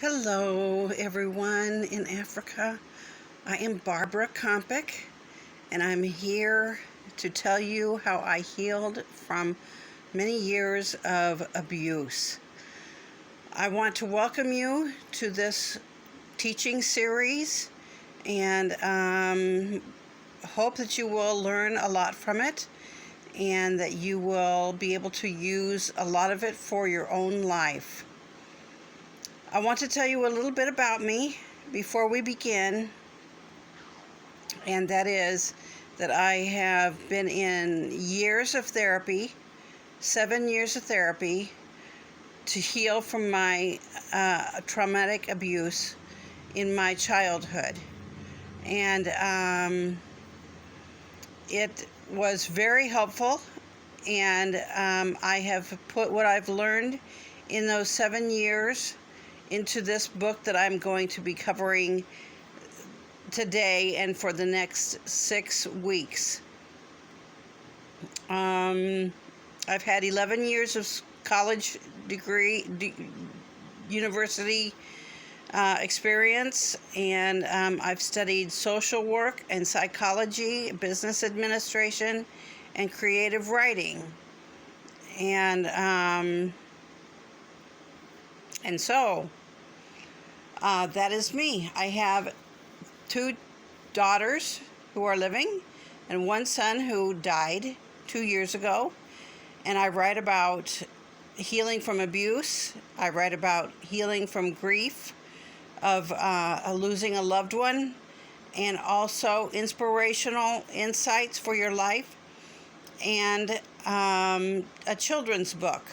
Hello, everyone in Africa. I am Barbara Kompik, and I'm here to tell you how I healed from many years of abuse. I want to welcome you to this teaching series and hope that you will learn a lot from it and that you will be able to use a lot of it for your own life. I want to tell you a little bit about me before we begin, and that is that I have been in years of therapy, 7 years of therapy, to heal from my traumatic abuse in my childhood. And it was very helpful, and I have put what I've learned in those 7 years into this book that I'm going to be covering today and for the next 6 weeks. I've had 11 years of college university experience, and I've studied social work and psychology, business administration, and creative writing. And so that is me. I have 2 daughters who are living and 1 son who died 2 years ago. And I write about healing from abuse. I write about healing from grief of losing a loved one, and also inspirational insights for your life, and a children's book.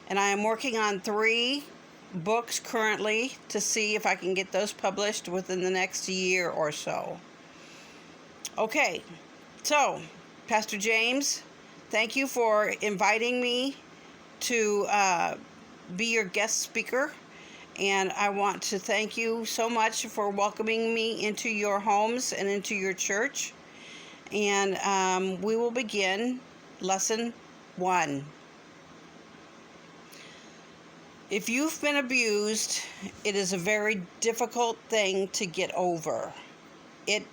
And I am working on 3 books currently to see if I can get those published within the next year or so. Okay, so Pastor James, thank you for inviting me to be your guest speaker, and I want to thank you so much for welcoming me into your homes and into your church. And we will begin lesson 1. If you've been abused, it is a very difficult thing to get over. It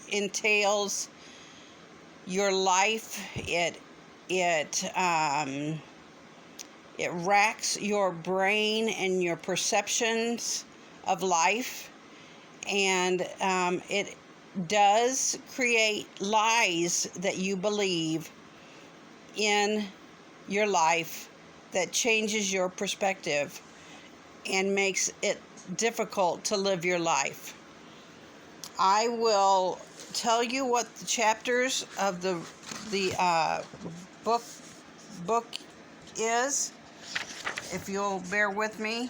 entails your life. It racks your brain and your perceptions of life, and it does create lies that you believe in your life that changes your perspective and makes it difficult to live your life. I will tell you what the chapters of the book is, if you'll bear with me.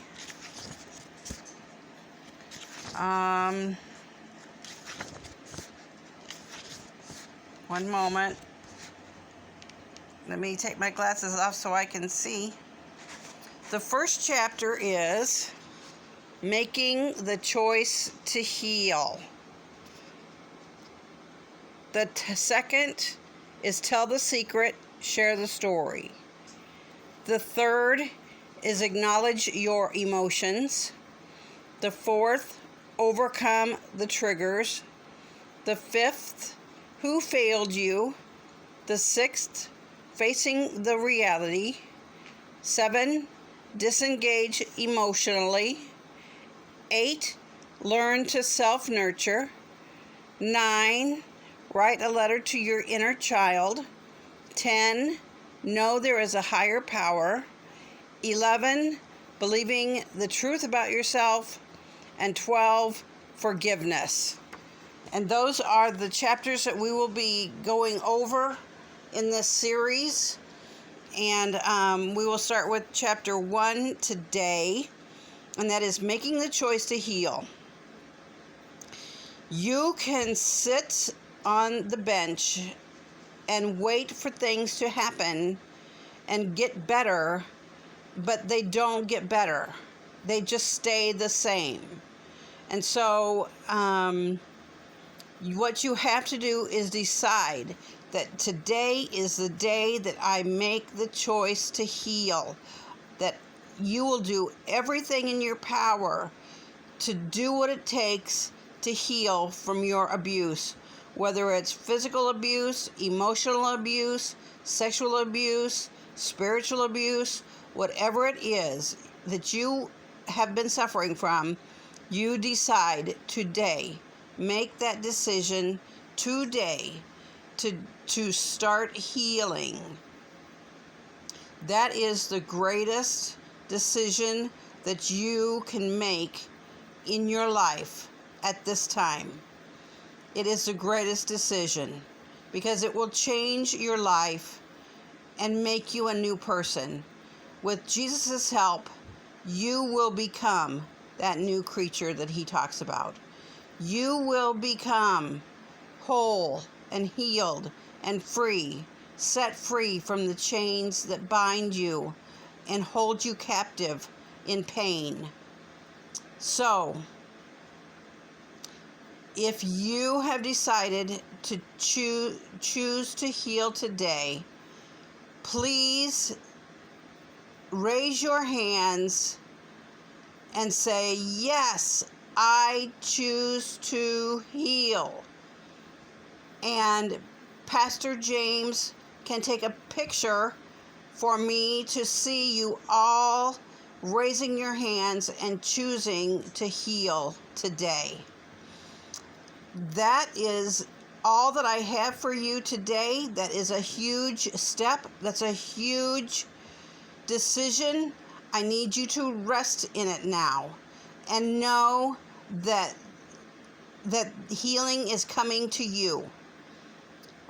One moment. Let me take my glasses off so I can see. The first chapter is Making the Choice to Heal. The second is Tell the Secret, Share the Story. The third is Acknowledge Your Emotions. The fourth, Overcome the Triggers. The fifth, Who Failed You. The sixth, Facing the Reality. 7, Disengage Emotionally. 8, Learn to Self-Nurture. 9, Write a Letter to Your Inner Child. 10, Know There is a Higher Power. 11, Believing the Truth About Yourself. And 12, Forgiveness. And those are the chapters that we will be going over in this series, and we will start with chapter 1 today, and that is Making the Choice to Heal. You can sit on the bench and wait for things to happen and get better, but they don't get better. They just stay the same. And so what you have to do is decide that today is the day that I make the choice to heal, that you will do everything in your power to do what it takes to heal from your abuse, whether it's physical abuse, emotional abuse, sexual abuse, spiritual abuse, whatever it is that you have been suffering from. You decide today, make that decision today to start healing. That is the greatest decision that you can make in your life at this time. It is the greatest decision because it will change your life and make you a new person. With Jesus' help, you will become that new creature that he talks about. You will become whole and healed and free, set free from the chains that bind you and hold you captive in pain. So, if you have decided to choose to heal today, please raise your hands and say, yes, I choose to heal. And Pastor James can take a picture for me to see you all raising your hands and choosing to heal today. That is all that I have for you today. That is a huge step. That's a huge decision. I need you to rest in it now and know that healing is coming to you.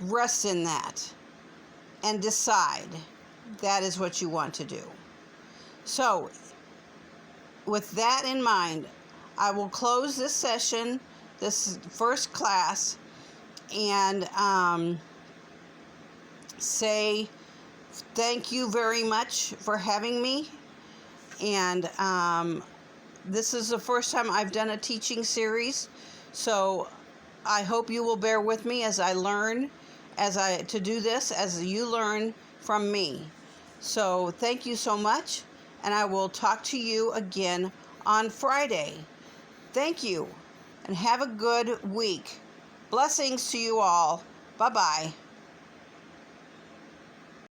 Rest in that and decide that is what you want to do. So, with that in mind, I will close this session, this first class, and say thank you very much for having me. And this is the first time I've done a teaching series, so I hope you will bear with me as I learn to do this, as you learn from me. So thank you so much, and I will talk to you again on Friday. Thank you, and have a good week. Blessings to you all. Bye-bye.